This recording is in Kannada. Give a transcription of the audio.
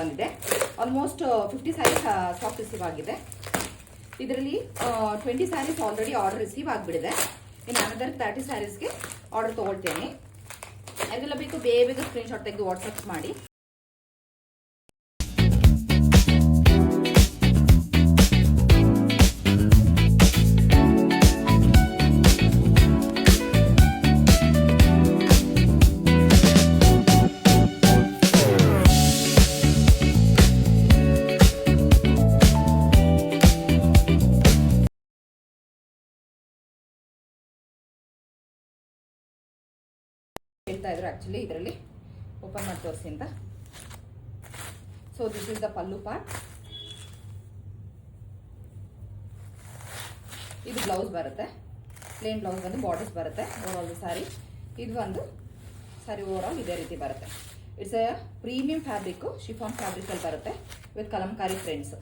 ಬಂದಿದೆ. ಆಲ್ಮೋಸ್ಟ್ 50 ಸ್ಯಾರೀಸ್ ಸ್ಟಾಕ್ ರಿಸೀವ್ ಆಗಿದೆ. ಇದರಲ್ಲಿ 20 ಸ್ಯಾರೀಸ್ ಆಲ್ರೆಡಿ ಆರ್ಡರ್ ರಿಸೀವ್ ಆಗಿಬಿಡಿದೆ. ಇನ್ನು ಅನದರ್ 30 ಸ್ಯಾರೀಸ್ಗೆ ಆರ್ಡರ್ ತೊಗೊಳ್ತೇನೆ. ಅದೆಲ್ಲ ಬೇಕು ಬೇಗ ಸ್ಕ್ರೀನ್ಶಾಟ್ ತೆಗೆದು ವಾಟ್ಸಪ್ ಮಾಡಿ. ಹೇಳ್ತಾ ಇದ್ರು ಆಕ್ಚುಲಿ ಇದರಲ್ಲಿ ಓಪನ್ ಮಾಡಿ ತೋರಿಸಿ ಅಂತ. So this is the pallu part. ಇದು ಬ್ಲೌಸ್ ಬರುತ್ತೆ, ಪ್ಲೇನ್ ಬ್ಲೌಸ್ ಬಂದು ಬಾರ್ಡರ್ಸ್ ಬರುತ್ತೆ ಓವರ್ ಆಲ್ ಸ್ಯಾರಿ. ಇದು ಒಂದು ಸ್ಯಾರಿ ಓವರ್ ಆಲ್ ಇದೇ ರೀತಿ ಬರುತ್ತೆ. It's A premium fabric, chiffon fabric ಅಲ್ಲಿ ಬರುತ್ತೆ ವಿತ್ ಕಲಂಕಾರಿ ಪ್ರಿಂಟ್ಸ್.